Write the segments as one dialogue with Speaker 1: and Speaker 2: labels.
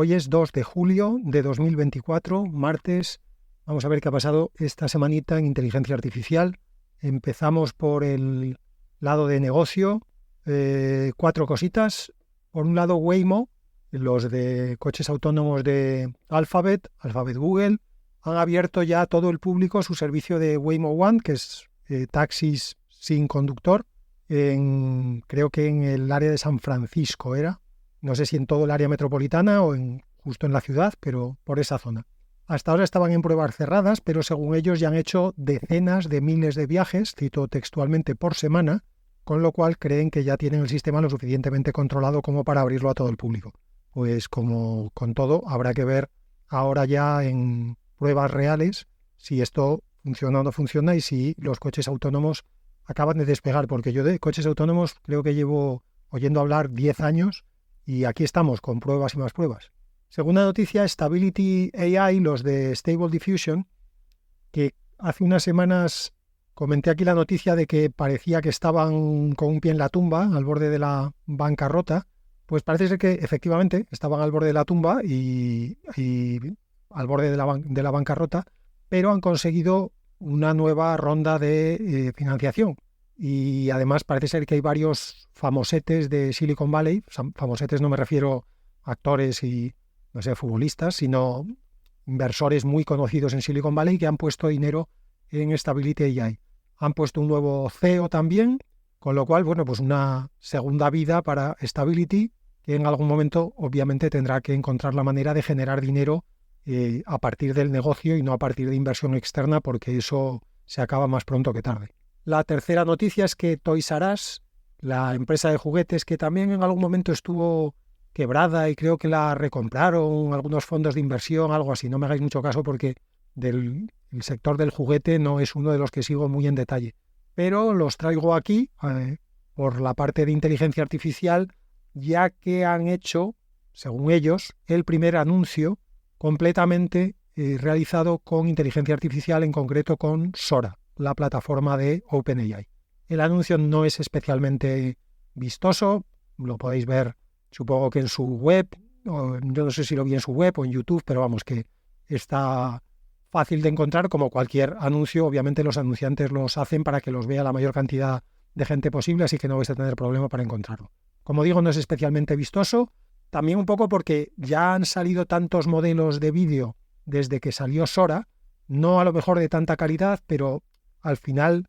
Speaker 1: Hoy es 2 de julio de 2024, martes. Vamos a ver qué ha pasado esta semanita en inteligencia artificial. Empezamos por el lado de negocio. 4 cositas. Por un lado, Waymo, los de coches autónomos de Alphabet Google, han abierto ya a todo el público su servicio de Waymo One, que es taxis sin conductor, creo que en el área de San Francisco era. No sé si en todo el área metropolitana o justo en la ciudad, pero por esa zona. Hasta ahora estaban en pruebas cerradas, pero según ellos ya han hecho decenas de miles de viajes, cito textualmente, por semana, con lo cual creen que ya tienen el sistema lo suficientemente controlado como para abrirlo a todo el público. Pues como con todo, habrá que ver ahora ya en pruebas reales si esto funciona o no funciona y si los coches autónomos acaban de despegar, porque yo de coches autónomos creo que llevo oyendo hablar 10 años y aquí estamos con pruebas y más pruebas. Segunda noticia, Stability AI, los de Stable Diffusion, que hace unas semanas comenté aquí la noticia de que parecía que estaban con un pie en la tumba, al borde de la bancarrota. Pues parece ser que efectivamente estaban al borde de la tumba y al borde de la bancarrota, pero han conseguido una nueva ronda de financiación. Y además parece ser que hay varios famosetes de Silicon Valley. Famosetes no me refiero a actores y, no sé, futbolistas, sino inversores muy conocidos en Silicon Valley que han puesto dinero en Stability AI. Han puesto un nuevo CEO también, con lo cual, bueno, pues una segunda vida para Stability, que en algún momento obviamente tendrá que encontrar la manera de generar dinero a partir del negocio y no a partir de inversión externa, porque eso se acaba más pronto que tarde. La tercera noticia es que Toys R Us, la empresa de juguetes que también en algún momento estuvo quebrada y creo que la recompraron algunos fondos de inversión, algo así, no me hagáis mucho caso porque el sector del juguete no es uno de los que sigo muy en detalle, pero los traigo aquí por la parte de inteligencia artificial, ya que han hecho, según ellos, el primer anuncio completamente realizado con inteligencia artificial, en concreto con Sora, la plataforma de OpenAI. El anuncio no es especialmente vistoso, lo podéis ver supongo que en su web, yo no sé si lo vi en su web o en YouTube, pero vamos, que está fácil de encontrar como cualquier anuncio. Obviamente los anunciantes los hacen para que los vea la mayor cantidad de gente posible, así que no vais a tener problema para encontrarlo. Como digo, no es especialmente vistoso, también un poco porque ya han salido tantos modelos de vídeo desde que salió Sora, no a lo mejor de tanta calidad, pero al final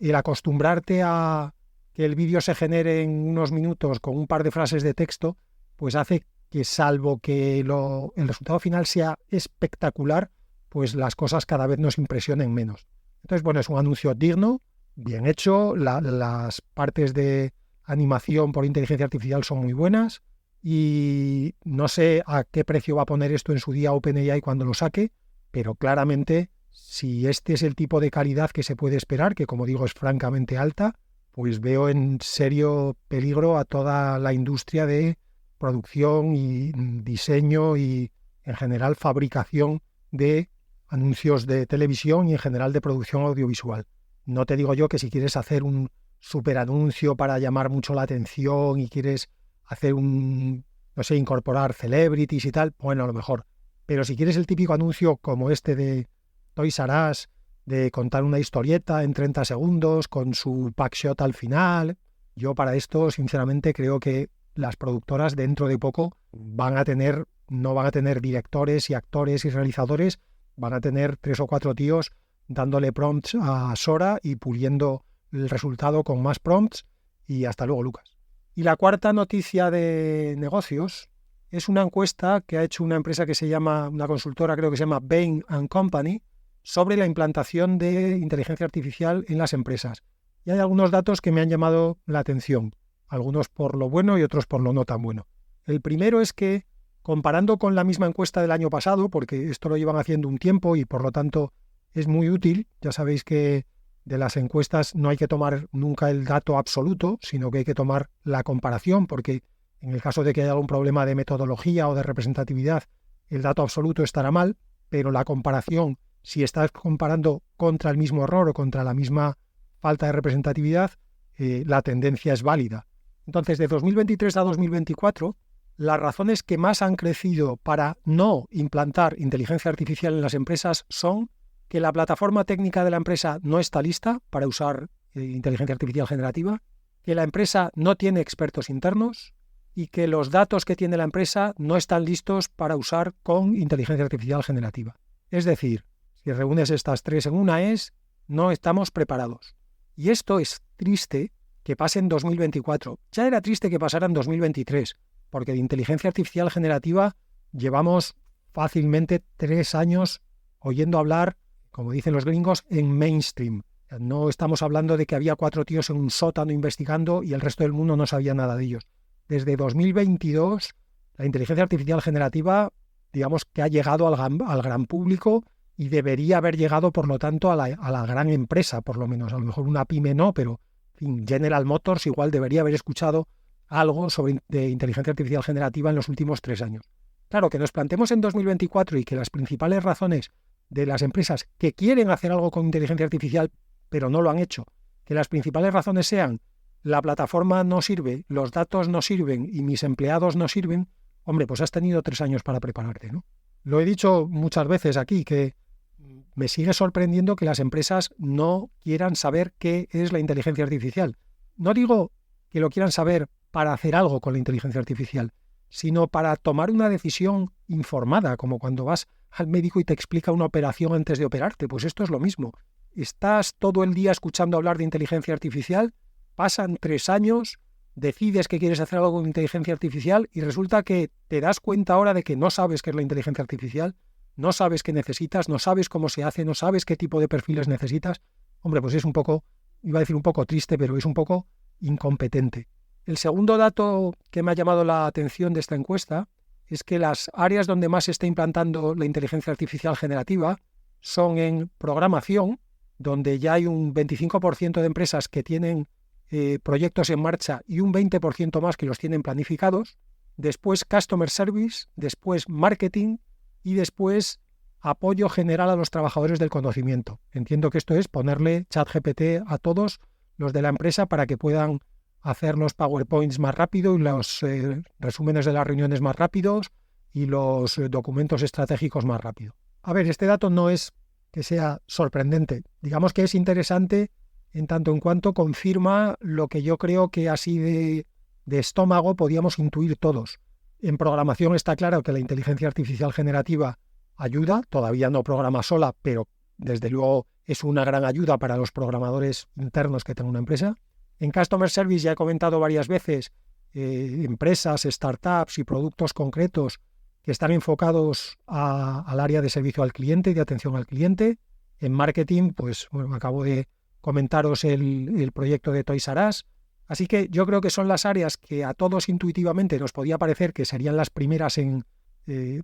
Speaker 1: el acostumbrarte a que el vídeo se genere en unos minutos con un par de frases de texto, pues hace que, salvo que el resultado final sea espectacular, pues las cosas cada vez nos impresionen menos. Entonces, bueno, es un anuncio digno, bien hecho, las partes de animación por inteligencia artificial son muy buenas y no sé a qué precio va a poner esto en su día OpenAI cuando lo saque, pero claramente si este es el tipo de calidad que se puede esperar, que como digo es francamente alta, pues veo en serio peligro a toda la industria de producción y diseño y en general fabricación de anuncios de televisión y en general de producción audiovisual. No te digo yo que si quieres hacer un super anuncio para llamar mucho la atención y quieres hacer no sé, incorporar celebrities y tal, bueno, a lo mejor. Pero si quieres el típico anuncio como este de Toys R Us, de contar una historieta en 30 segundos con su packshot al final, yo para esto sinceramente creo que las productoras dentro de poco no van a tener directores y actores y realizadores, van a tener 3 o 4 tíos dándole prompts a Sora y puliendo el resultado con más prompts y hasta luego, Lucas. Y la cuarta noticia de negocios es una encuesta que ha hecho una empresa que se llama, una consultora creo que se llama Bain & Company, sobre la implantación de inteligencia artificial en las empresas. Y hay algunos datos que me han llamado la atención, algunos por lo bueno y otros por lo no tan bueno. El primero es que, comparando con la misma encuesta del año pasado, porque esto lo llevan haciendo un tiempo y por lo tanto es muy útil, ya sabéis que de las encuestas no hay que tomar nunca el dato absoluto, sino que hay que tomar la comparación, porque en el caso de que haya algún problema de metodología o de representatividad, el dato absoluto estará mal, pero la comparación, si estás comparando contra el mismo error o contra la misma falta de representatividad, la tendencia es válida. Entonces, de 2023 a 2024, las razones que más han crecido para no implantar inteligencia artificial en las empresas son que la plataforma técnica de la empresa no está lista para usar inteligencia artificial generativa, que la empresa no tiene expertos internos y que los datos que tiene la empresa no están listos para usar con inteligencia artificial generativa. Es decir, si reúnes estas tres en una no estamos preparados. Y esto es triste que pase en 2024. Ya era triste que pasara en 2023, porque de inteligencia artificial generativa llevamos fácilmente 3 años oyendo hablar, como dicen los gringos, en mainstream. No estamos hablando de que había 4 tíos en un sótano investigando y el resto del mundo no sabía nada de ellos. Desde 2022, la inteligencia artificial generativa, digamos que ha llegado al gran público y debería haber llegado, por lo tanto, a la gran empresa, por lo menos. A lo mejor una pyme no, pero en fin, General Motors igual debería haber escuchado algo de inteligencia artificial generativa en los últimos 3 años. Claro, que nos planteemos en 2024 y que las principales razones de las empresas que quieren hacer algo con inteligencia artificial, pero no lo han hecho, que las principales razones sean la plataforma no sirve, los datos no sirven y mis empleados no sirven, hombre, pues has tenido 3 años para prepararte, ¿no? Lo he dicho muchas veces aquí, que me sigue sorprendiendo que las empresas no quieran saber qué es la inteligencia artificial. No digo que lo quieran saber para hacer algo con la inteligencia artificial, sino para tomar una decisión informada, como cuando vas al médico y te explica una operación antes de operarte. Pues esto es lo mismo. Estás todo el día escuchando hablar de inteligencia artificial, pasan 3 años, decides que quieres hacer algo con inteligencia artificial y resulta que te das cuenta ahora de que no sabes qué es la inteligencia artificial, no sabes qué necesitas, no sabes cómo se hace, no sabes qué tipo de perfiles necesitas. Hombre, pues es un poco, iba a decir un poco triste, pero es un poco incompetente. El segundo dato que me ha llamado la atención de esta encuesta es que las áreas donde más se está implantando la inteligencia artificial generativa son en programación, donde ya hay un 25% de empresas que tienen proyectos en marcha y un 20% más que los tienen planificados, después Customer Service, después Marketing y después apoyo general a los trabajadores del conocimiento. Entiendo que esto es ponerle ChatGPT a todos los de la empresa para que puedan hacer los PowerPoints más rápido y los resúmenes de las reuniones más rápidos y los documentos estratégicos más rápido. A ver, este dato no es que sea sorprendente. Digamos que es interesante en tanto en cuanto confirma lo que yo creo que así de estómago podíamos intuir todos. En programación está claro que la inteligencia artificial generativa ayuda, todavía no programa sola, pero desde luego es una gran ayuda para los programadores internos que tenga una empresa. En Customer Service ya he comentado varias veces empresas, startups y productos concretos que están enfocados al área de servicio al cliente y de atención al cliente. En marketing, pues bueno, acabo de comentaros el proyecto de Toys R Us. Así que yo creo que son las áreas que a todos intuitivamente nos podía parecer que serían las primeras en,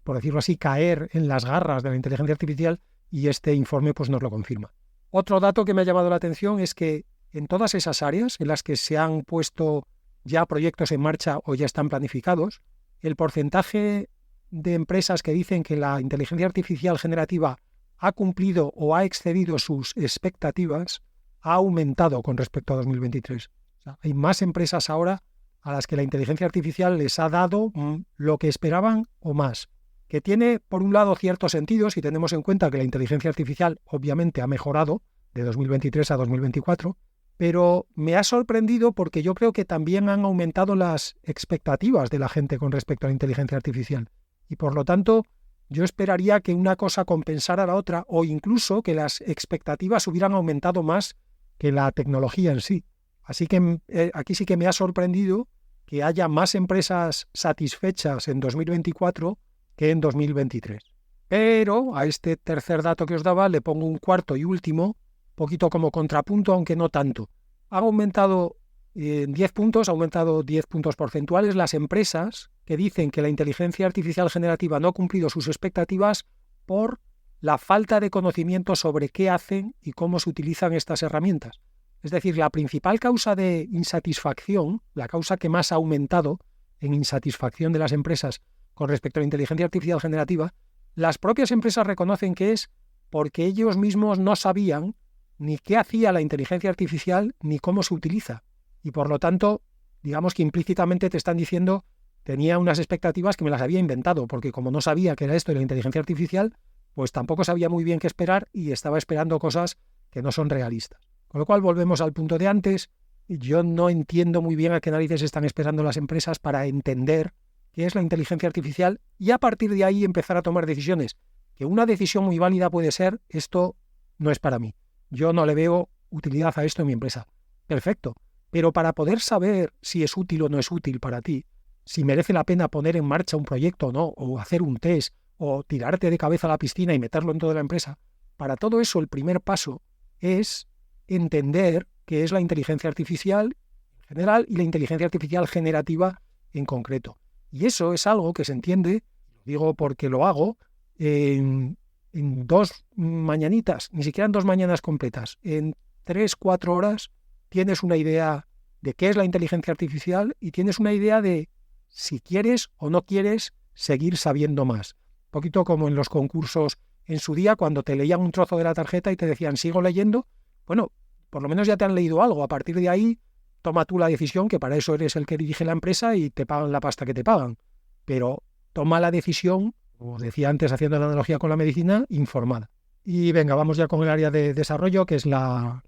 Speaker 1: por decirlo así, caer en las garras de la inteligencia artificial, y este informe pues nos lo confirma. Otro dato que me ha llamado la atención es que en todas esas áreas en las que se han puesto ya proyectos en marcha o ya están planificados, el porcentaje de empresas que dicen que la inteligencia artificial generativa ha cumplido o ha excedido sus expectativas ha aumentado con respecto a 2023. O sea, hay más empresas ahora a las que la inteligencia artificial les ha dado lo que esperaban o más, que tiene, por un lado, cierto sentido si tenemos en cuenta que la inteligencia artificial obviamente ha mejorado de 2023 a 2024, pero me ha sorprendido porque yo creo que también han aumentado las expectativas de la gente con respecto a la inteligencia artificial. Y por lo tanto, yo esperaría que una cosa compensara a la otra, o incluso que las expectativas hubieran aumentado más que la tecnología en sí. Así que aquí sí que me ha sorprendido que haya más empresas satisfechas en 2024 que en 2023. Pero a este tercer dato que os daba le pongo un cuarto y último, poquito como contrapunto, aunque no tanto. Ha aumentado en 10 puntos, ha aumentado 10 puntos porcentuales las empresas que dicen que la inteligencia artificial generativa no ha cumplido sus expectativas por la falta de conocimiento sobre qué hacen y cómo se utilizan estas herramientas. Es decir, la principal causa de insatisfacción, la causa que más ha aumentado en insatisfacción de las empresas con respecto a la inteligencia artificial generativa, las propias empresas reconocen que es porque ellos mismos no sabían ni qué hacía la inteligencia artificial ni cómo se utiliza. Y por lo tanto, digamos que implícitamente te están diciendo, tenía unas expectativas que me las había inventado, porque como no sabía qué era esto de la inteligencia artificial, pues tampoco sabía muy bien qué esperar y estaba esperando cosas que no son realistas. Con lo cual volvemos al punto de antes. Yo no entiendo muy bien a qué narices están esperando las empresas para entender qué es la inteligencia artificial y a partir de ahí empezar a tomar decisiones. Que una decisión muy válida puede ser, esto no es para mí. Yo no le veo utilidad a esto en mi empresa. Perfecto. Pero para poder saber si es útil o no es útil para ti, si merece la pena poner en marcha un proyecto o no, o hacer un test, o tirarte de cabeza a la piscina y meterlo en toda la empresa, para todo eso el primer paso es entender qué es la inteligencia artificial en general y la inteligencia artificial generativa en concreto. Y eso es algo que se entiende, digo porque lo hago, en 2 mañanitas, ni siquiera en 2 mañanas completas, en 3-4 horas tienes una idea de qué es la inteligencia artificial y tienes una idea de si quieres o no quieres seguir sabiendo más. Un poquito como en los concursos en su día, cuando te leían un trozo de la tarjeta y te decían, ¿sigo leyendo? Bueno, por lo menos ya te han leído algo. A partir de ahí, toma tú la decisión, que para eso eres el que dirige la empresa y te pagan la pasta que te pagan. Pero toma la decisión, como decía antes, haciendo la analogía con la medicina, informada. Y venga, vamos ya con el área de desarrollo, que es la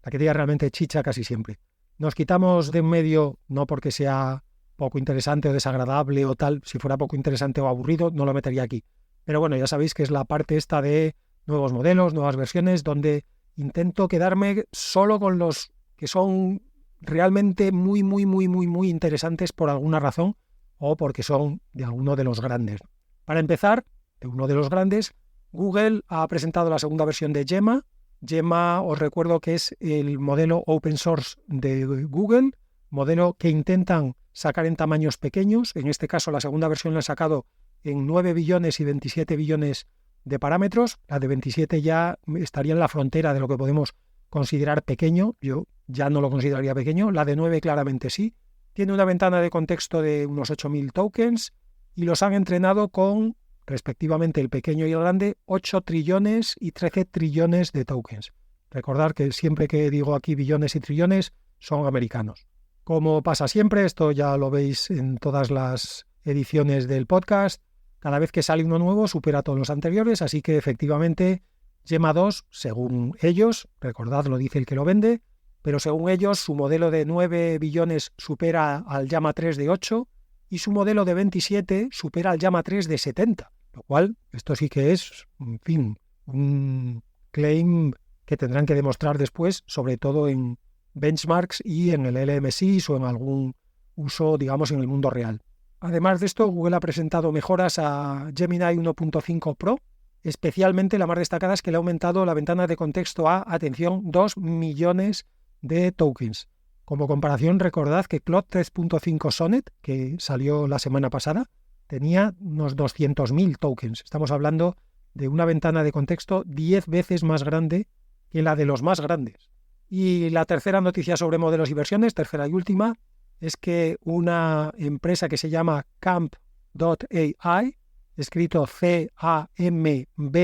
Speaker 1: que tiene realmente chicha casi siempre. Nos quitamos de en medio, no porque sea poco interesante o desagradable o tal, si fuera poco interesante o aburrido, no lo metería aquí. Pero bueno, ya sabéis que es la parte esta de nuevos modelos, nuevas versiones, donde intento quedarme solo con los que son realmente muy, muy, muy, muy, muy interesantes por alguna razón o porque son de alguno de los grandes. Para empezar, de uno de los grandes, Google ha presentado la segunda versión de Gemma. Gemma, os recuerdo que es el modelo open source de Google, modelo que intentan sacar en tamaños pequeños. En este caso, la segunda versión la han sacado en 9 billones y 27 billones de parámetros. La de 27 ya estaría en la frontera de lo que podemos considerar pequeño. Yo ya no lo consideraría pequeño. La de 9 claramente sí. Tiene una ventana de contexto de unos 8.000 tokens y los han entrenado con, respectivamente el pequeño y el grande, 8 trillones y 13 trillones de tokens. Recordad que siempre que digo aquí billones y trillones son americanos. Como pasa siempre, esto ya lo veis en todas las ediciones del podcast, cada vez que sale uno nuevo supera a todos los anteriores, así que efectivamente Gemma 2, según ellos, recordad, lo dice el que lo vende, pero según ellos su modelo de 9 billones supera al Llama 3 de 8 y su modelo de 27 supera al Llama 3 de 70, lo cual esto sí que es, en fin, un claim que tendrán que demostrar después, sobre todo en benchmarks y en el LM6 o en algún uso, digamos, en el mundo real. Además de esto, Google ha presentado mejoras a Gemini 1.5 Pro. Especialmente la más destacada es que le ha aumentado la ventana de contexto a, atención, 2 millones de tokens. Como comparación, recordad que Claude 3.5 Sonnet, que salió la semana pasada, tenía unos 200.000 tokens. Estamos hablando de una ventana de contexto 10 veces más grande que la de los más grandes. Y la tercera noticia sobre modelos y versiones, tercera y última, es que una empresa que se llama Camp.ai, escrito CAMB.ai,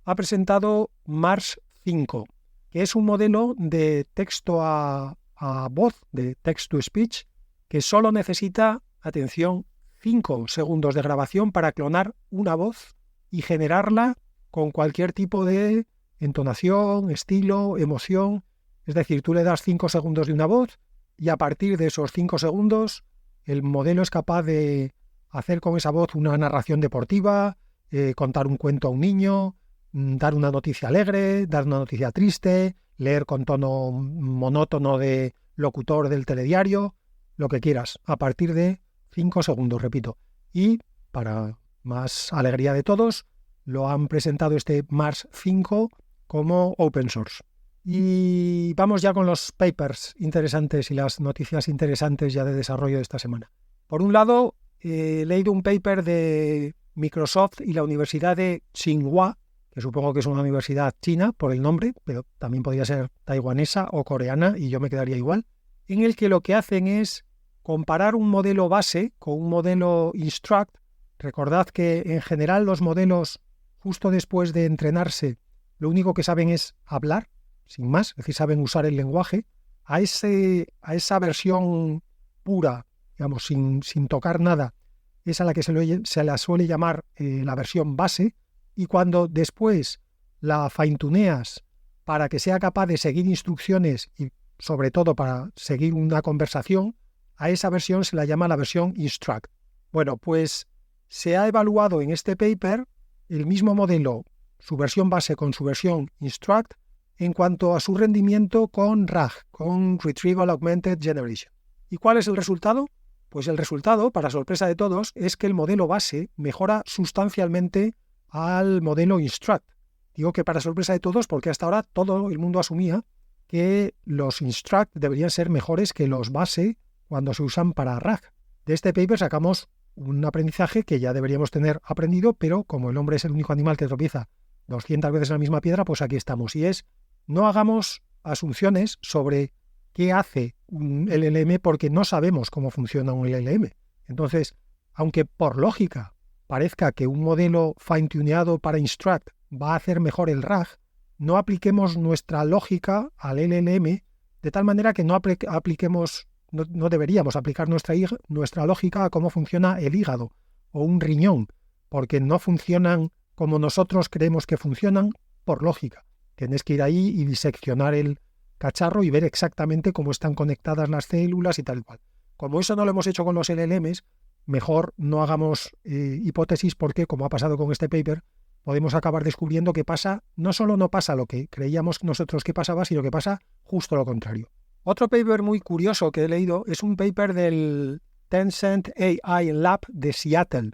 Speaker 1: ha presentado Mars 5, que es un modelo de texto a voz, de text to speech, que solo necesita, atención, 5 segundos de grabación para clonar una voz y generarla con cualquier tipo de entonación, estilo, emoción. Es decir, tú le das 5 segundos de una voz y a partir de esos 5 segundos el modelo es capaz de hacer con esa voz una narración deportiva, contar un cuento a un niño, dar una noticia alegre, dar una noticia triste, leer con tono monótono de locutor del telediario, lo que quieras, a partir de 5 segundos, repito. Y, para más alegría de todos, lo han presentado este Mars 5 como open source. Y vamos ya con los papers interesantes y las noticias interesantes ya de desarrollo de esta semana. Por un lado, he leído un paper de Microsoft y la Universidad de Tsinghua, que supongo que es una universidad china por el nombre, pero también podría ser taiwanesa o coreana y yo me quedaría igual, en el que lo que hacen es comparar un modelo base con un modelo instruct. Recordad que en general los modelos, justo después de entrenarse, lo único que saben es hablar, sin más, es decir, saben usar el lenguaje. A esa versión pura, digamos, sin tocar nada, es a la que se la suele llamar la versión base, y cuando después la fine-tuneas para que sea capaz de seguir instrucciones y sobre todo para seguir una conversación, a esa versión se la llama la versión instruct. Bueno, pues se ha evaluado en este paper el mismo modelo, su versión base con su versión instruct, en cuanto a su rendimiento con RAG, con Retrieval Augmented Generation. ¿Y cuál es el resultado? Pues el resultado, para sorpresa de todos, es que el modelo base mejora sustancialmente al modelo instruct. Digo que para sorpresa de todos porque hasta ahora todo el mundo asumía que los instruct deberían ser mejores que los base cuando se usan para RAG. De este paper sacamos un aprendizaje que ya deberíamos tener aprendido, pero como el hombre es el único animal que tropieza 200 veces en la misma piedra, pues aquí estamos. Y es, no hagamos asunciones sobre qué hace un LLM porque no sabemos cómo funciona un LLM. Entonces, aunque por lógica parezca que un modelo fine-tuneado para instruct va a hacer mejor el RAG, no apliquemos nuestra lógica al LLM de tal manera que no deberíamos aplicar nuestra lógica a cómo funciona el hígado o un riñón, porque no funcionan como nosotros creemos que funcionan por lógica. Tienes que ir ahí y diseccionar el cacharro y ver exactamente cómo están conectadas las células y tal y cual. Como eso no lo hemos hecho con los LLMs, mejor no hagamos hipótesis porque, como ha pasado con este paper, podemos acabar descubriendo que no solo no pasa lo que creíamos nosotros que pasaba, sino que pasa justo lo contrario. Otro paper muy curioso que he leído es un paper del Tencent AI Lab de Seattle.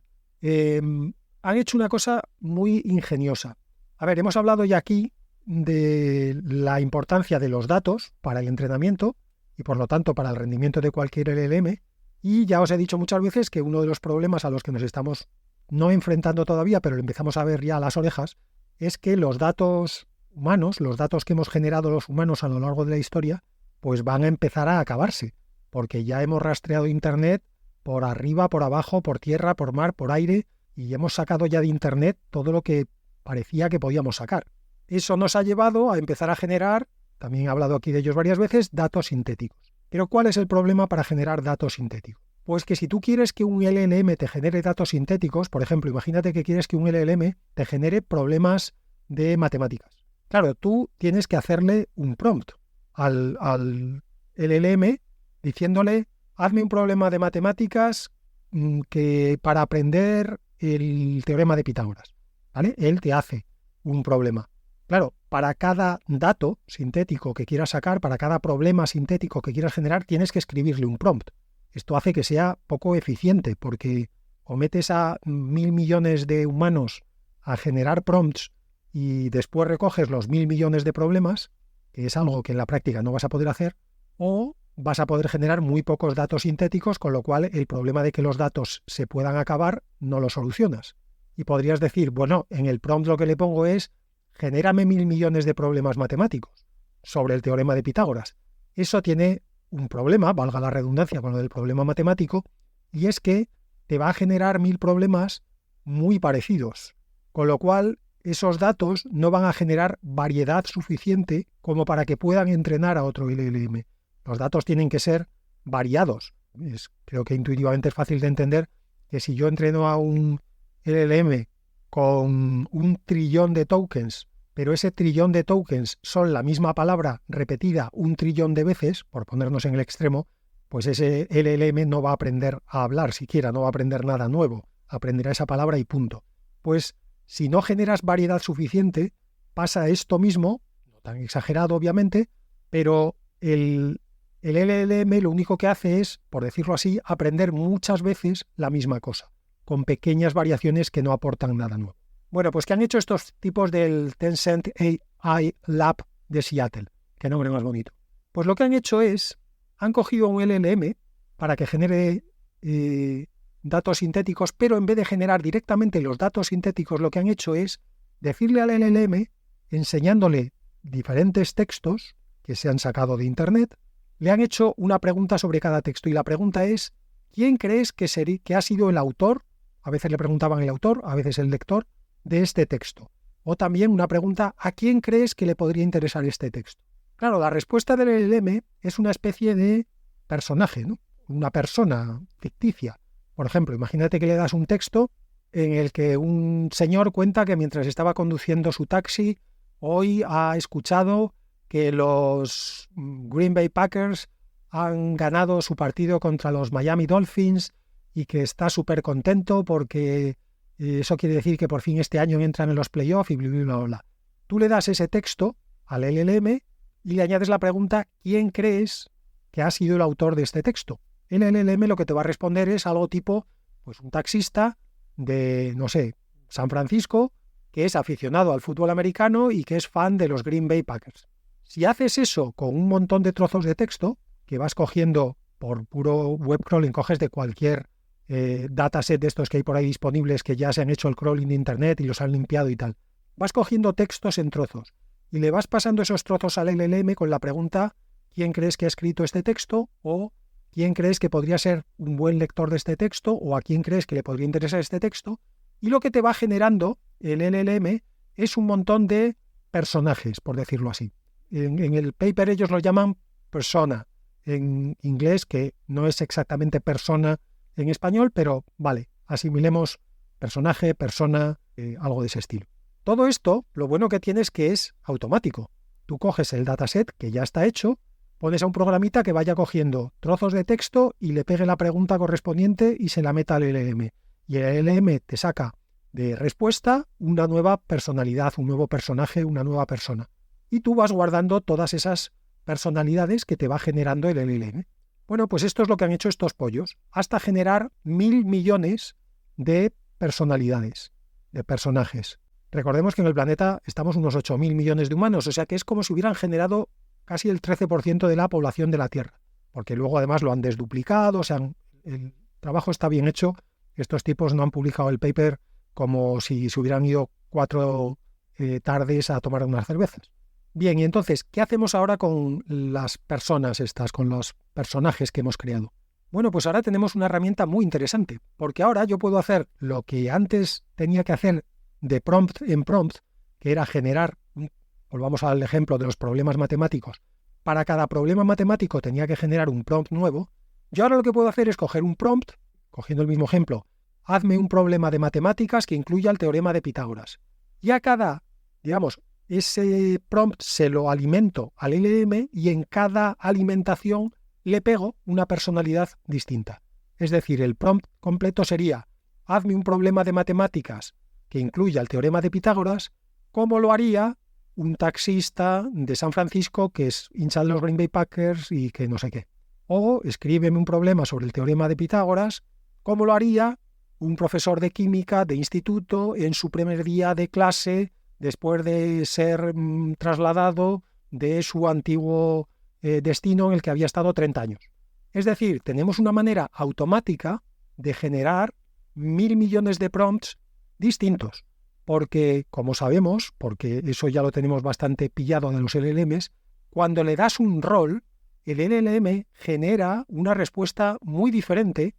Speaker 1: Han hecho una cosa muy ingeniosa. A ver, hemos hablado ya aquí de la importancia de los datos para el entrenamiento y por lo tanto para el rendimiento de cualquier LLM, y ya os he dicho muchas veces que uno de los problemas a los que nos estamos no enfrentando todavía, pero lo empezamos a ver ya a las orejas, es que los datos humanos, los datos que hemos generado los humanos a lo largo de la historia, pues van a empezar a acabarse, porque ya hemos rastreado Internet por arriba, por abajo, por tierra, por mar, por aire, y hemos sacado ya de Internet todo lo que parecía que podíamos sacar. Eso nos ha llevado a empezar a generar, también he hablado aquí de ellos varias veces, datos sintéticos. Pero ¿cuál es el problema para generar datos sintéticos? Pues que si tú quieres que un LLM te genere datos sintéticos, por ejemplo, imagínate que quieres que un LLM te genere problemas de matemáticas. Claro, tú tienes que hacerle un prompt al LLM diciéndole, hazme un problema de matemáticas que para aprender el teorema de Pitágoras, ¿vale? Él te hace un problema. Claro, para cada dato sintético que quieras sacar, para cada problema sintético que quieras generar, tienes que escribirle un prompt. Esto hace que sea poco eficiente, porque o metes a 1.000 millones de humanos a generar prompts y después recoges los 1.000 millones de problemas, que es algo que en la práctica no vas a poder hacer, o vas a poder generar muy pocos datos sintéticos, con lo cual el problema de que los datos se puedan acabar no lo solucionas. Y podrías decir, bueno, en el prompt lo que le pongo es genérame 1.000 millones de problemas matemáticos sobre el teorema de Pitágoras. Eso tiene un problema, valga la redundancia con lo del problema matemático, y es que te va a generar 1.000 problemas muy parecidos, con lo cual esos datos no van a generar variedad suficiente como para que puedan entrenar a otro LLM. Los datos tienen que ser variados. Creo que intuitivamente es fácil de entender que si yo entreno a un LLM con 1.000.000.000 de tokens, pero ese 1.000.000.000 de tokens son la misma palabra repetida 1.000.000.000 de veces, por ponernos en el extremo, pues ese LLM no va a aprender a hablar siquiera, no va a aprender nada nuevo, aprenderá esa palabra y punto. Pues si no generas variedad suficiente, pasa esto mismo, no tan exagerado obviamente, pero el LLM lo único que hace es, por decirlo así, aprender muchas veces la misma cosa, con pequeñas variaciones que no aportan nada nuevo. Bueno, pues ¿qué han hecho estos tipos del Tencent AI Lab de Seattle? Qué nombre más bonito. Pues lo que han hecho es, han cogido un LLM para que genere datos sintéticos, pero en vez de generar directamente los datos sintéticos, lo que han hecho es decirle al LLM, enseñándole diferentes textos que se han sacado de Internet, le han hecho una pregunta sobre cada texto, y la pregunta es, ¿quién crees que ha sido el autor? A veces le preguntaban el autor, a veces el lector, de este texto. O también una pregunta, ¿a quién crees que le podría interesar este texto? Claro, la respuesta del LLM es una especie de personaje, ¿no? una persona ficticia. Por ejemplo, imagínate que le das un texto en el que un señor cuenta que mientras estaba conduciendo su taxi, hoy ha escuchado que los Green Bay Packers han ganado su partido contra los Miami Dolphins y que está súper contento porque eso quiere decir que por fin este año entran en los playoffs y bla, bla, bla, bla. Tú le das ese texto al LLM y le añades la pregunta ¿quién crees que ha sido el autor de este texto? El LLM lo que te va a responder es algo tipo pues un taxista de, no sé, San Francisco, que es aficionado al fútbol americano y que es fan de los Green Bay Packers. Si haces eso con un montón de trozos de texto, que vas cogiendo por puro web crawling, coges de cualquier dataset de estos que hay por ahí disponibles que ya se han hecho el crawling de internet y los han limpiado y tal, vas cogiendo textos en trozos y le vas pasando esos trozos al LLM con la pregunta ¿quién crees que ha escrito este texto? O ¿quién crees que podría ser un buen lector de este texto? ¿O a quién crees que le podría interesar este texto? Y lo que te va generando el LLM es un montón de personajes, por decirlo así. En el paper ellos lo llaman persona, en inglés, que no es exactamente persona en español, pero vale, asimilemos personaje, persona, algo de ese estilo. Todo esto, lo bueno que tiene es que es automático. Tú coges el dataset que ya está hecho, pones a un programita que vaya cogiendo trozos de texto y le pegue la pregunta correspondiente y se la meta al LLM. Y el LLM te saca de respuesta una nueva personalidad, un nuevo personaje, una nueva persona. Y tú vas guardando todas esas personalidades que te va generando el LLM. Bueno, pues esto es lo que han hecho estos pollos, hasta generar 1.000 millones de personalidades, de personajes. Recordemos que en el planeta estamos unos 8.000 millones de humanos, o sea que es como si hubieran generado casi el 13% de la población de la Tierra, porque luego además lo han desduplicado, o sea, el trabajo está bien hecho. Estos tipos no han publicado el paper como si se hubieran ido 4 tardes a tomar unas cervezas. Bien, y entonces, ¿qué hacemos ahora con las personas estas, con los personajes que hemos creado? Bueno, pues ahora tenemos una herramienta muy interesante, porque ahora yo puedo hacer lo que antes tenía que hacer de prompt en prompt, que era generar, volvamos al ejemplo de los problemas matemáticos, para cada problema matemático tenía que generar un prompt nuevo. Yo ahora lo que puedo hacer es coger un prompt, cogiendo el mismo ejemplo, hazme un problema de matemáticas que incluya el teorema de Pitágoras. Y a cada, digamos, ese prompt se lo alimento al LLM y en cada alimentación le pego una personalidad distinta. Es decir, el prompt completo sería hazme un problema de matemáticas que incluya el teorema de Pitágoras, como lo haría un taxista de San Francisco que es hincha de los Green Bay Packers y que no sé qué. O escríbeme un problema sobre el teorema de Pitágoras, como lo haría un profesor de química de instituto en su primer día de clase después de ser trasladado de su antiguo destino en el que había estado 30 años. Es decir, tenemos una manera automática de generar 1.000 millones de prompts distintos, porque, como sabemos, porque eso ya lo tenemos bastante pillado de los LLMs, cuando le das un rol, el LLM genera una respuesta muy diferente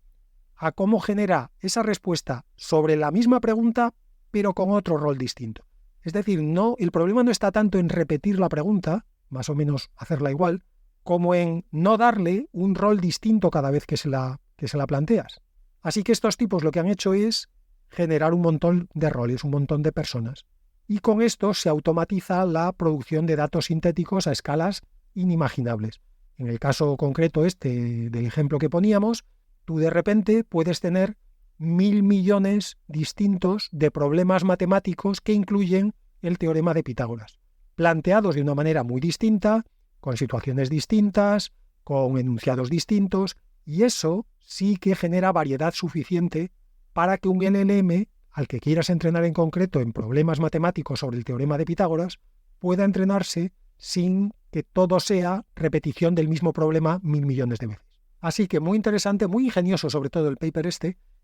Speaker 1: a cómo genera esa respuesta sobre la misma pregunta, pero con otro rol distinto. Es decir, no, el problema no está tanto en repetir la pregunta, más o menos hacerla igual, como en no darle un rol distinto cada vez que se la planteas. Así que estos tipos lo que han hecho es generar un montón de roles, un montón de personas. Y con esto se automatiza la producción de datos sintéticos a escalas inimaginables. En el caso concreto del ejemplo que poníamos, tú de repente puedes tener 1.000 millones distintos de problemas matemáticos que incluyen el teorema de Pitágoras, planteados de una manera muy distinta, con situaciones distintas, con enunciados distintos, y eso sí que genera variedad suficiente para que un LLM, al que quieras entrenar en concreto en problemas matemáticos sobre el teorema de Pitágoras, pueda entrenarse sin que todo sea repetición del mismo problema 1.000 millones de veces. Así que muy interesante, muy ingenioso sobre todo el paper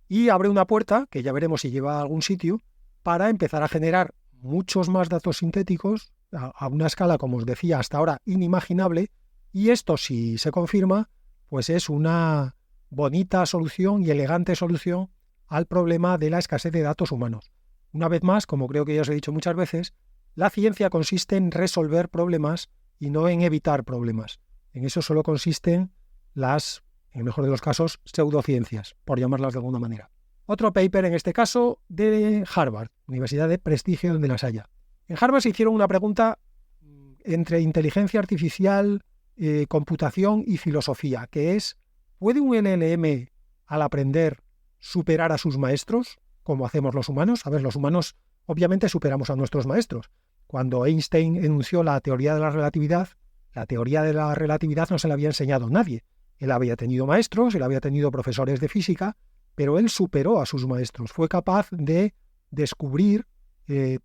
Speaker 1: y abre una puerta, que ya veremos si lleva a algún sitio, para empezar a generar muchos más datos sintéticos a una escala, como os decía, hasta ahora inimaginable, y esto, si se confirma, pues es una bonita solución y elegante solución al problema de la escasez de datos humanos. Una vez más, como creo que ya os he dicho muchas veces, la ciencia consiste en resolver problemas y no en evitar problemas. En eso solo consisten las en el mejor de los casos, pseudociencias, por llamarlas de alguna manera. Otro paper, en este caso, de Harvard, universidad de prestigio donde las haya. En Harvard se hicieron una pregunta entre inteligencia artificial, computación y filosofía, que es, ¿puede un LLM al aprender superar a sus maestros, como hacemos los humanos? A ver, los humanos obviamente superamos a nuestros maestros. Cuando Einstein enunció la teoría de la relatividad no se la había enseñado nadie. Él había tenido maestros, él había tenido profesores de física, pero él superó a sus maestros. Fue capaz de descubrir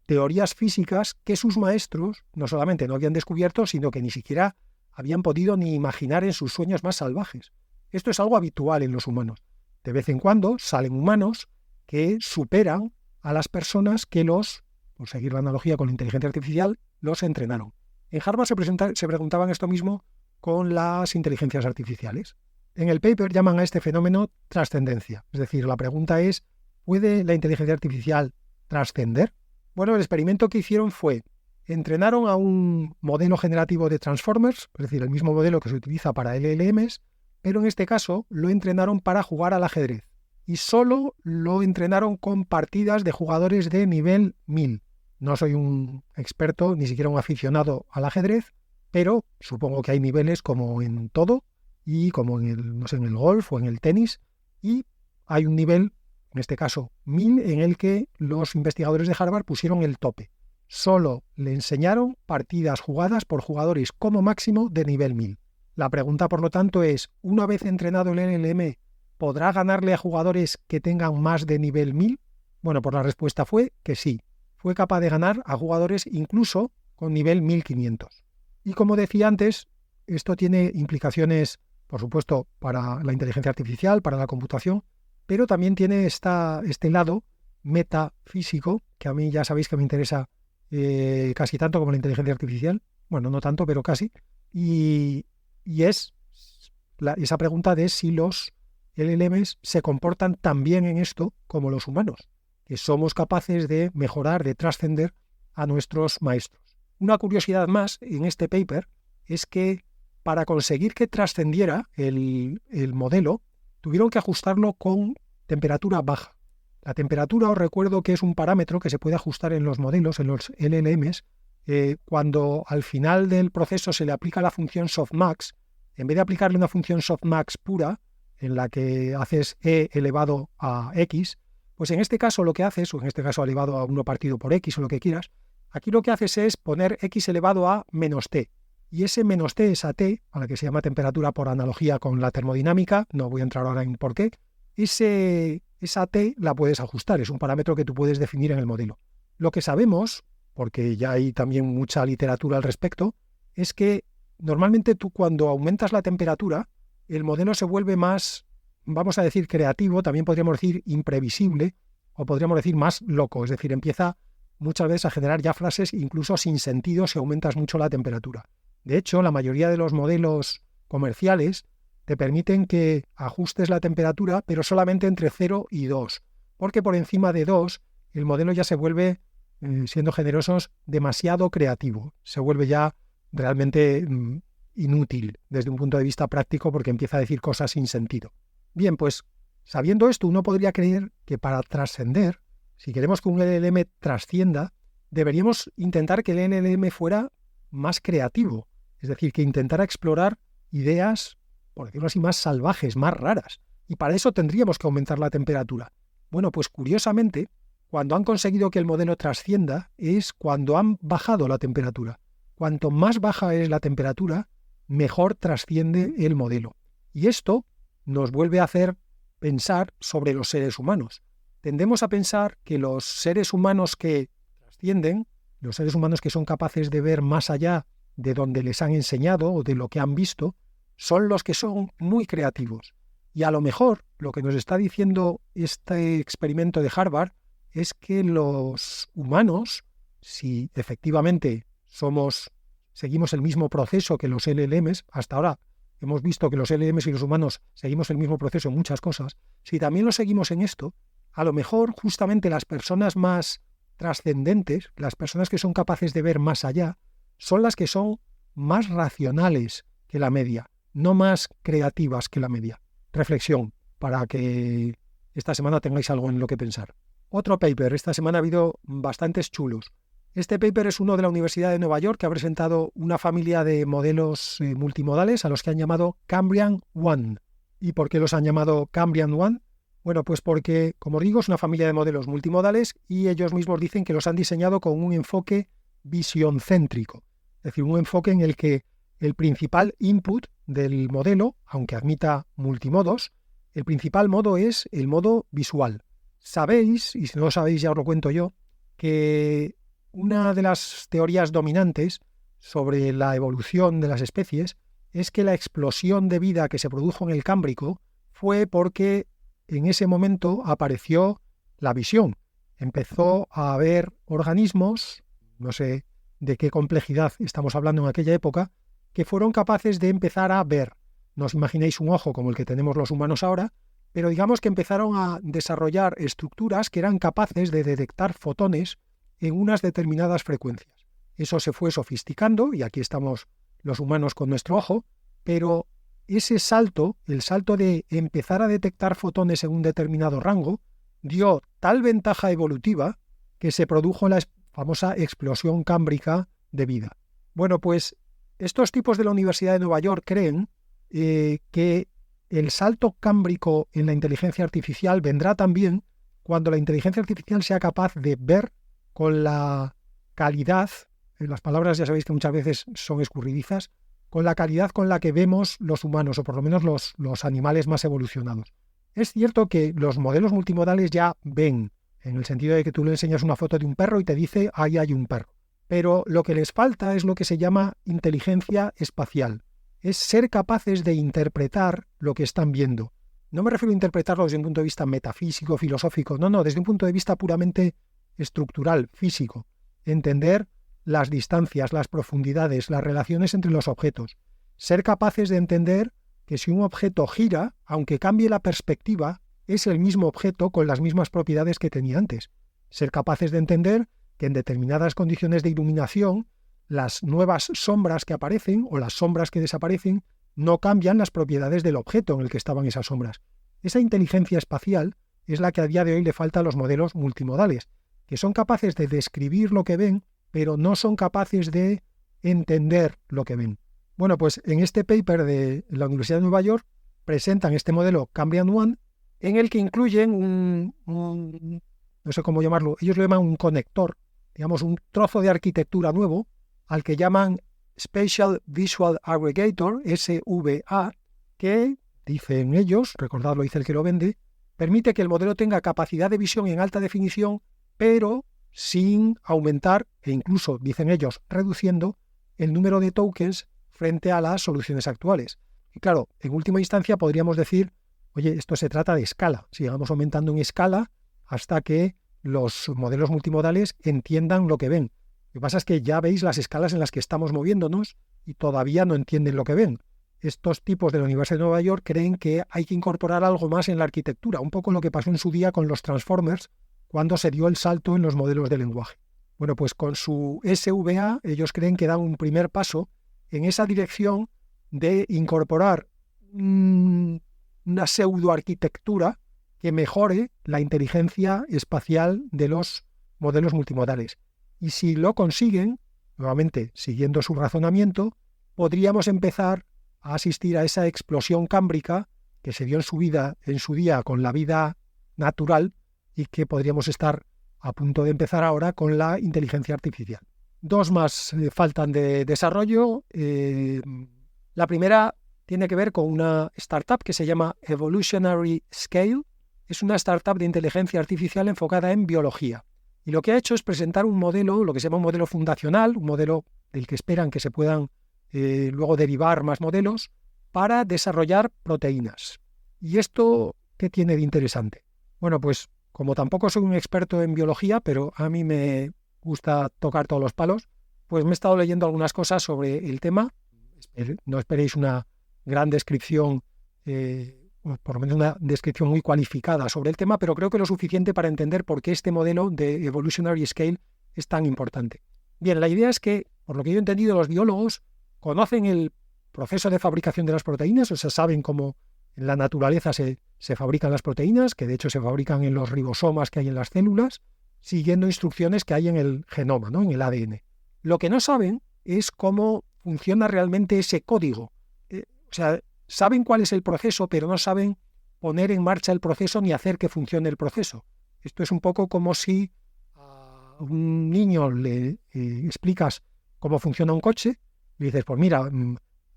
Speaker 1: teorías físicas que sus maestros no solamente no habían descubierto, sino que ni siquiera habían podido ni imaginar en sus sueños más salvajes. Esto es algo habitual en los humanos. De vez en cuando salen humanos que superan a las personas que por seguir la analogía con la inteligencia artificial, los entrenaron. En Harvard se preguntaban esto mismo con las inteligencias artificiales. En el paper llaman a este fenómeno trascendencia. Es decir, la pregunta es, ¿puede la inteligencia artificial trascender? Bueno, el experimento que hicieron fue, entrenaron a un modelo generativo de Transformers, es decir, el mismo modelo que se utiliza para LLMs, pero en este caso lo entrenaron para jugar al ajedrez. Y solo lo entrenaron con partidas de jugadores de nivel 1000. No soy un experto, ni siquiera un aficionado al ajedrez, pero supongo que hay niveles como en todo, y como en el golf o en el tenis, y hay un nivel, en este caso 1000, en el que los investigadores de Harvard pusieron el tope. Solo le enseñaron partidas jugadas por jugadores como máximo de nivel 1000. La pregunta, por lo tanto, es, una vez entrenado el LLM, ¿podrá ganarle a jugadores que tengan más de nivel 1000? Bueno, pues la respuesta fue que sí. Fue capaz de ganar a jugadores incluso con nivel 1500. Y como decía antes, esto tiene implicaciones, por supuesto, para la inteligencia artificial, para la computación, pero también tiene este lado metafísico, que a mí ya sabéis que me interesa casi tanto como la inteligencia artificial. Bueno, no tanto, pero casi. Y es esa pregunta de si los LLMs se comportan tan bien en esto como los humanos, que somos capaces de mejorar, de trascender a nuestros maestros. Una curiosidad más en este paper es que para conseguir que trascendiera el modelo, tuvieron que ajustarlo con temperatura baja. La temperatura, os recuerdo que es un parámetro que se puede ajustar en los modelos, en los LLMs, cuando al final del proceso se le aplica la función softmax. En vez de aplicarle una función softmax pura, en la que haces e elevado a x, pues en este caso lo que haces, o en este caso elevado a 1 partido por x o lo que quieras, aquí lo que haces es poner x elevado a menos t. Y ese menos t, esa t, a la que se llama temperatura por analogía con la termodinámica, no voy a entrar ahora en por qué, esa t la puedes ajustar, es un parámetro que tú puedes definir en el modelo. Lo que sabemos, porque ya hay también mucha literatura al respecto, es que normalmente tú cuando aumentas la temperatura, el modelo se vuelve más, vamos a decir, creativo, también podríamos decir imprevisible, o podríamos decir más loco, es decir, empieza muchas veces a generar ya frases incluso sin sentido si aumentas mucho la temperatura. De hecho, la mayoría de los modelos comerciales te permiten que ajustes la temperatura, pero solamente entre 0 y 2, porque por encima de 2 el modelo ya se vuelve, siendo generosos, demasiado creativo, se vuelve ya realmente inútil desde un punto de vista práctico porque empieza a decir cosas sin sentido. Bien, pues sabiendo esto, uno podría creer que para trascender, si queremos que un LLM trascienda, deberíamos intentar que el LLM fuera más creativo, es decir, que intentara explorar ideas, por decirlo así, más salvajes, más raras. Y para eso tendríamos que aumentar la temperatura. Bueno, pues curiosamente, cuando han conseguido que el modelo trascienda es cuando han bajado la temperatura. Cuanto más baja es la temperatura, mejor trasciende el modelo. Y esto nos vuelve a hacer pensar sobre los seres humanos. Tendemos a pensar que los seres humanos que trascienden, los seres humanos que son capaces de ver más allá de donde les han enseñado o de lo que han visto, son los que son muy creativos. Y a lo mejor lo que nos está diciendo este experimento de Harvard es que los humanos, si efectivamente seguimos el mismo proceso que los LLMs, hasta ahora hemos visto que los LLMs y los humanos seguimos el mismo proceso en muchas cosas, si también lo seguimos en esto, a lo mejor justamente las personas más trascendentes, las personas que son capaces de ver más allá, son las que son más racionales que la media, no más creativas que la media. reflexión para que esta semana tengáis algo en lo que pensar. Otro paper, esta semana ha habido bastantes chulos. Este paper es uno de la Universidad de Nueva York que ha presentado una familia de modelos multimodales a los que han llamado Cambrian One. ¿Y por qué los han llamado Cambrian One? Bueno, pues porque, como digo, es una familia de modelos multimodales y ellos mismos dicen que los han diseñado con un enfoque visioncéntrico. Es decir, un enfoque en el que el principal input del modelo, aunque admita multimodos, el principal modo es el modo visual. Sabéis, y si no lo sabéis ya os lo cuento yo, que una de las teorías dominantes sobre la evolución de las especies es que la explosión de vida que se produjo en el Cámbrico fue porque en ese momento apareció la visión. Empezó a haber organismos, no sé de qué complejidad estamos hablando en aquella época, que fueron capaces de empezar a ver. No os imaginéis un ojo como el que tenemos los humanos ahora, pero digamos que empezaron a desarrollar estructuras que eran capaces de detectar fotones en unas determinadas frecuencias. Eso se fue sofisticando, y aquí estamos los humanos con nuestro ojo, pero ese salto, el salto de empezar a detectar fotones en un determinado rango, dio tal ventaja evolutiva que se produjo la famosa explosión cámbrica de vida. Bueno, pues estos tipos de la Universidad de Nueva York creen que el salto cámbrico en la inteligencia artificial vendrá también cuando la inteligencia artificial sea capaz de ver con la calidad, las palabras ya sabéis que muchas veces son escurridizas, con la calidad con la que vemos los humanos, o por lo menos los animales más evolucionados. Es cierto que los modelos multimodales ya ven, en el sentido de que tú le enseñas una foto de un perro y te dice, ahí hay un perro. Pero lo que les falta es lo que se llama inteligencia espacial. Es ser capaces de interpretar lo que están viendo. No me refiero a interpretarlo desde un punto de vista metafísico, filosófico, no, desde un punto de vista puramente estructural, físico. Entender las distancias, las profundidades, las relaciones entre los objetos. Ser capaces de entender que si un objeto gira, aunque cambie la perspectiva, es el mismo objeto con las mismas propiedades que tenía antes. Ser capaces de entender que en determinadas condiciones de iluminación, las nuevas sombras que aparecen o las sombras que desaparecen no cambian las propiedades del objeto en el que estaban esas sombras. Esa inteligencia espacial es la que a día de hoy le falta a los modelos multimodales, que son capaces de describir lo que ven, pero no son capaces de entender lo que ven. Bueno, pues en este paper de la Universidad de Nueva York presentan este modelo Cambrian One, en el que incluyen no sé cómo llamarlo, ellos lo llaman un conector, digamos un trozo de arquitectura nuevo, al que llaman Spatial Visual Aggregator, SVA, que, dicen ellos, recordadlo, dice el que lo vende, permite que el modelo tenga capacidad de visión en alta definición, pero sin aumentar, e incluso, dicen ellos, reduciendo el número de tokens frente a las soluciones actuales. Y claro, en última instancia podríamos decir, oye, esto se trata de escala, sigamos aumentando en escala hasta que los modelos multimodales entiendan lo que ven. Lo que pasa es que ya veis las escalas en las que estamos moviéndonos y todavía no entienden lo que ven. Estos tipos de la Universidad de Nueva York creen que hay que incorporar algo más en la arquitectura, un poco lo que pasó en su día con los Transformers, cuando se dio el salto en los modelos de lenguaje. Bueno, pues con su SVA ellos creen que dan un primer paso en esa dirección de incorporar una pseudoarquitectura que mejore la inteligencia espacial de los modelos multimodales. Y si lo consiguen, nuevamente siguiendo su razonamiento, podríamos empezar a asistir a esa explosión cámbrica que se dio en su día con la vida natural y que podríamos estar a punto de empezar ahora con la inteligencia artificial. Dos más faltan de desarrollo. La primera tiene que ver con una startup que se llama Evolutionary Scale. Es una startup de inteligencia artificial enfocada en biología. Y lo que ha hecho es presentar un modelo, lo que se llama un modelo fundacional, un modelo del que esperan que se puedan luego derivar más modelos, para desarrollar proteínas. ¿Y esto qué tiene de interesante? Bueno, pues como tampoco soy un experto en biología, pero a mí me gusta tocar todos los palos, pues me he estado leyendo algunas cosas sobre el tema. No esperéis una gran descripción, por lo menos una descripción muy cualificada sobre el tema, pero creo que lo suficiente para entender por qué este modelo de Evolutionary Scale es tan importante. Bien, la idea es que, por lo que yo he entendido, los biólogos conocen el proceso de fabricación de las proteínas, o sea, saben cómo En la naturaleza se fabrican las proteínas, que de hecho se fabrican en los ribosomas que hay en las células, siguiendo instrucciones que hay en el genoma, ¿no? En el ADN. Lo que no saben es cómo funciona realmente ese código. O sea, saben cuál es el proceso, pero no saben poner en marcha el proceso ni hacer que funcione el proceso. Esto es un poco como si a un niño le explicas cómo funciona un coche, y dices, pues mira,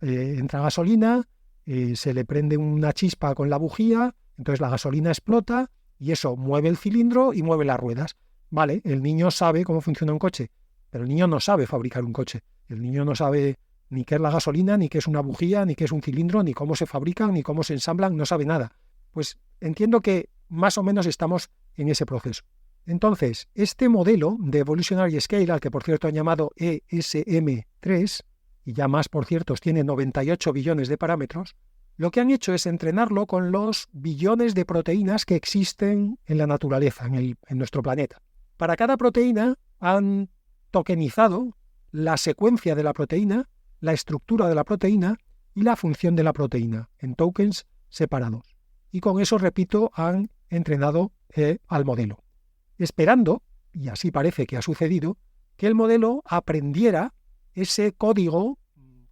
Speaker 1: entra gasolina, se le prende una chispa con la bujía, entonces la gasolina explota y eso mueve el cilindro y mueve las ruedas. Vale, el niño sabe cómo funciona un coche, pero el niño no sabe fabricar un coche. El niño no sabe ni qué es la gasolina, ni qué es una bujía, ni qué es un cilindro, ni cómo se fabrican, ni cómo se ensamblan, no sabe nada. Pues entiendo que más o menos estamos en ese proceso. Entonces, este modelo de Evolutionary Scale, al que por cierto han llamado ESM3, y ya más por cierto tiene 98 billones de parámetros, lo que han hecho es entrenarlo con los billones de proteínas que existen en la naturaleza, en nuestro planeta. Para cada proteína han tokenizado la secuencia de la proteína, la estructura de la proteína y la función de la proteína en tokens separados. Y con eso, repito, han entrenado al modelo, esperando, y así parece que ha sucedido, que el modelo aprendiera ese código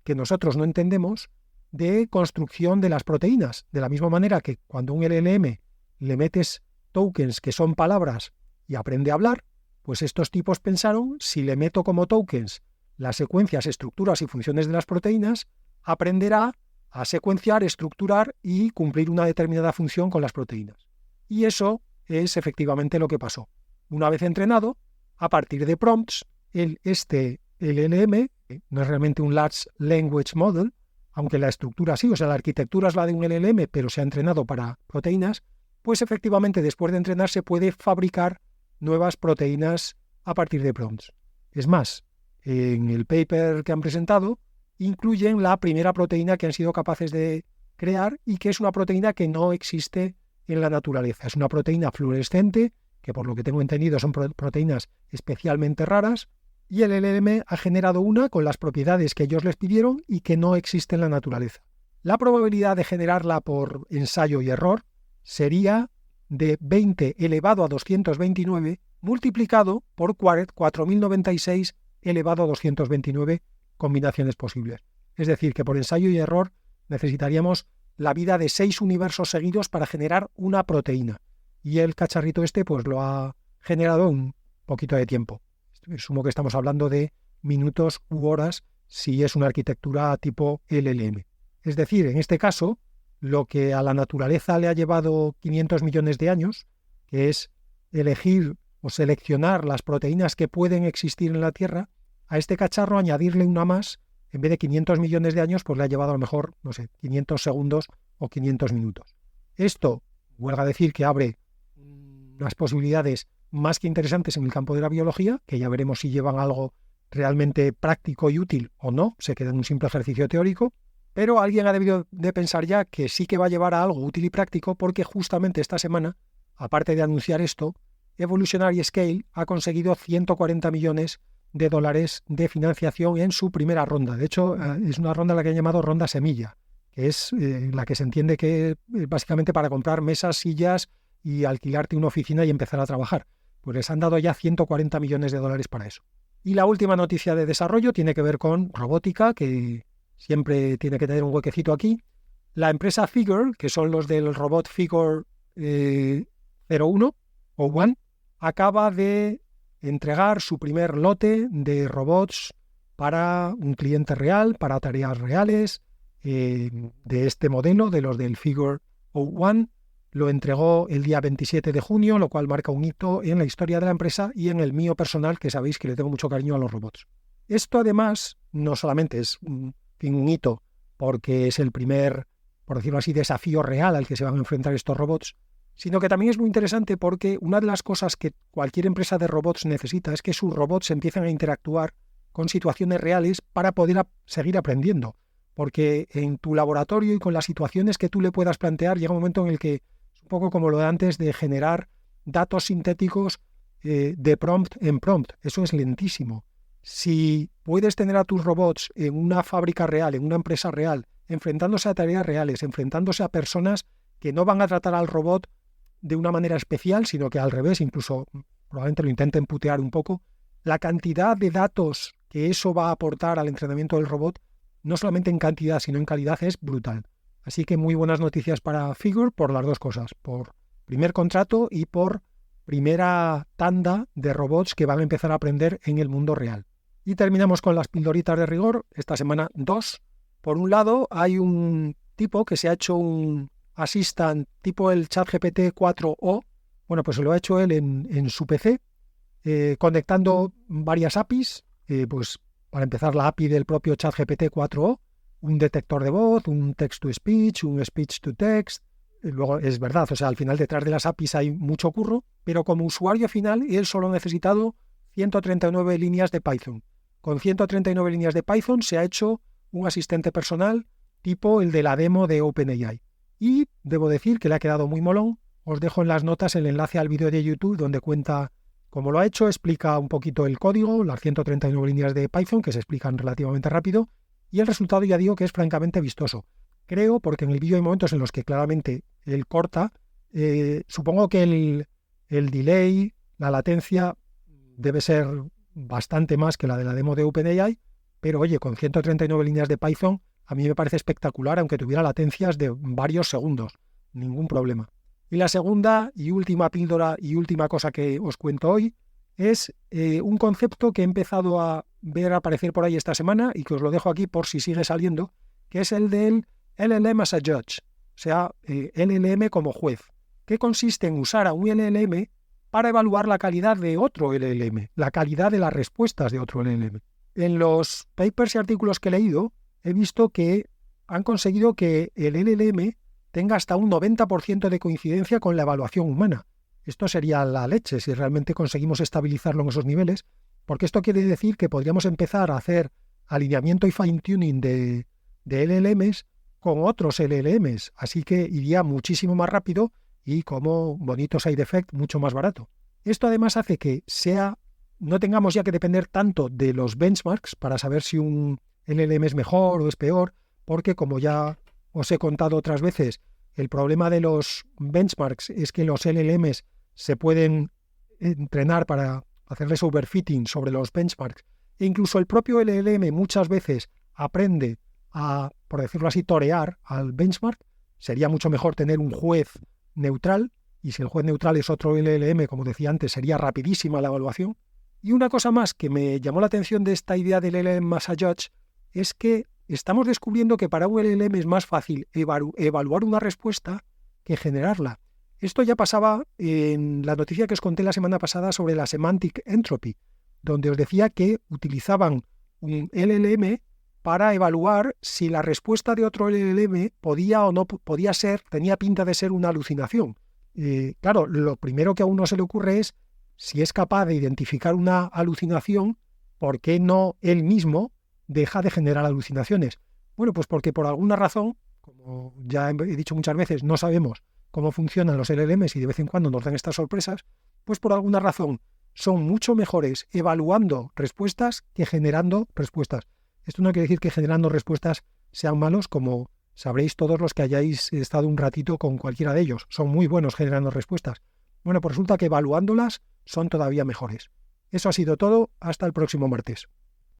Speaker 1: que nosotros no entendemos de construcción de las proteínas. De la misma manera que cuando a un LLM le metes tokens que son palabras y aprende a hablar, pues estos tipos pensaron, si le meto como tokens las secuencias, estructuras y funciones de las proteínas, aprenderá a secuenciar, estructurar y cumplir una determinada función con las proteínas. Y eso es efectivamente lo que pasó. Una vez entrenado, a partir de prompts, este LLM, no es realmente un Large Language Model, aunque la estructura sí, o sea, la arquitectura es la de un LLM, pero se ha entrenado para proteínas, pues efectivamente después de entrenarse puede fabricar nuevas proteínas a partir de prompts. Es más, en el paper que han presentado, incluyen la primera proteína que han sido capaces de crear y que es una proteína que no existe en la naturaleza. Es una proteína fluorescente, que por lo que tengo entendido son proteínas especialmente raras, y el LLM ha generado una con las propiedades que ellos les pidieron y que no existe en la naturaleza. La probabilidad de generarla por ensayo y error sería de 20 elevado a 229 multiplicado por 4096 elevado a 229 combinaciones posibles. Es decir, que por ensayo y error necesitaríamos la vida de 6 universos seguidos para generar una proteína. Y el cacharrito este pues lo ha generado en un poquito de tiempo. Sumo que estamos hablando de minutos u horas si es una arquitectura tipo LLM. Es decir, en este caso, lo que a la naturaleza le ha llevado 500 millones de años, que es elegir o seleccionar las proteínas que pueden existir en la Tierra, a este cacharro añadirle una más, en vez de 500 millones de años, pues le ha llevado a lo mejor, 500 segundos o 500 minutos. Esto, huelga decir que abre unas posibilidades más que interesantes en el campo de la biología, que ya veremos si llevan algo realmente práctico y útil o no, se queda en un simple ejercicio teórico, pero alguien ha debido de pensar ya que sí que va a llevar a algo útil y práctico, porque justamente esta semana, aparte de anunciar esto, Evolutionary Scale ha conseguido 140 millones de dólares de financiación en su primera ronda. De hecho, es una ronda la que han llamado ronda semilla, que es la que se entiende que es básicamente para comprar mesas, sillas y alquilarte una oficina y empezar a trabajar. Pues les han dado ya 140 millones de dólares para eso. Y la última noticia de desarrollo tiene que ver con robótica, que siempre tiene que tener un huequecito aquí. La empresa Figure, que son los del robot Figure 01 o One, acaba de entregar su primer lote de robots para un cliente real, para tareas reales, de este modelo, de los del Figure 01. Lo entregó el día 27 de junio, lo cual marca un hito en la historia de la empresa y en el mío personal, que sabéis que le tengo mucho cariño a los robots. Esto además no solamente es un hito porque es el primer, por decirlo así, desafío real al que se van a enfrentar estos robots, sino que también es muy interesante porque una de las cosas que cualquier empresa de robots necesita es que sus robots empiecen a interactuar con situaciones reales para poder seguir aprendiendo. Porque en tu laboratorio y con las situaciones que tú le puedas plantear, llega un momento en el que es un poco como lo de antes de generar datos sintéticos de prompt en prompt. Eso es lentísimo. Si puedes tener a tus robots en una fábrica real, en una empresa real, enfrentándose a tareas reales, enfrentándose a personas que no van a tratar al robot de una manera especial, sino que al revés, incluso probablemente lo intenten putear un poco. La cantidad de datos que eso va a aportar al entrenamiento del robot, no solamente en cantidad, sino en calidad, es brutal. Así que muy buenas noticias para Figure por las dos cosas, por primer contrato y por primera tanda de robots que van a empezar a aprender en el mundo real. Y terminamos con las pildoritas de rigor, esta semana 2. Por un lado, hay un tipo que se ha hecho un assistant tipo el ChatGPT 4o. Bueno, pues lo ha hecho él en su PC, conectando varias APIs, pues para empezar la API del propio ChatGPT 4o, un detector de voz, un text-to-speech, un speech-to-text. Luego es verdad, o sea, al final detrás de las APIs hay mucho curro, pero como usuario final él solo ha necesitado 139 líneas de Python. Con 139 líneas de Python se ha hecho un asistente personal tipo el de la demo de OpenAI. Y debo decir que le ha quedado muy molón. Os dejo en las notas el enlace al vídeo de YouTube donde cuenta cómo lo ha hecho, explica un poquito el código, las 139 líneas de Python que se explican relativamente rápido, y el resultado ya digo que es francamente vistoso. Creo, porque en el vídeo hay momentos en los que claramente él corta, supongo que el delay, la latencia debe ser bastante más que la de la demo de OpenAI, pero oye, con 139 líneas de Python a mí me parece espectacular, aunque tuviera latencias de varios segundos, ningún problema. Y la segunda y última píldora y última cosa que os cuento hoy es un concepto que he empezado a ver aparecer por ahí esta semana y que os lo dejo aquí por si sigue saliendo, que es el del LLM as a judge, o sea, LLM como juez, que consiste en usar a un LLM para evaluar la calidad de otro LLM, la calidad de las respuestas de otro LLM. En los papers y artículos que he leído, he visto que han conseguido que el LLM tenga hasta un 90% de coincidencia con la evaluación humana. Esto sería la leche si realmente conseguimos estabilizarlo en esos niveles, porque esto quiere decir que podríamos empezar a hacer alineamiento y fine-tuning de LLMs con otros LLMs, así que iría muchísimo más rápido y como bonito side effect mucho más barato. Esto además hace que no tengamos ya que depender tanto de los benchmarks para saber si un LLM es mejor o es peor, porque como ya os he contado otras veces, el problema de los benchmarks es que los LLMs se pueden entrenar para hacerles overfitting sobre los benchmarks e incluso el propio LLM muchas veces aprende a, por decirlo así, torear al benchmark. Sería mucho mejor tener un juez neutral, y si el juez neutral es otro LLM, como decía antes, sería rapidísima la evaluación. Y una cosa más que me llamó la atención de esta idea del LLM as a judge es que estamos descubriendo que para un LLM es más fácil evaluar una respuesta que generarla. Esto ya pasaba en la noticia que os conté la semana pasada sobre la semantic entropy, donde os decía que utilizaban un LLM para evaluar si la respuesta de otro LLM podía o no podía ser, tenía pinta de ser una alucinación. Claro, lo primero que a uno se le ocurre es, si es capaz de identificar una alucinación, ¿por qué no él mismo deja de generar alucinaciones? Bueno, pues porque por alguna razón, como ya he dicho muchas veces, no sabemos cómo funcionan los LLMs y de vez en cuando nos dan estas sorpresas, pues por alguna razón son mucho mejores evaluando respuestas que generando respuestas. Esto no quiere decir que generando respuestas sean malos, como sabréis todos los que hayáis estado un ratito con cualquiera de ellos. Son muy buenos generando respuestas. Bueno, pues resulta que evaluándolas son todavía mejores. Eso ha sido todo. Hasta el próximo martes.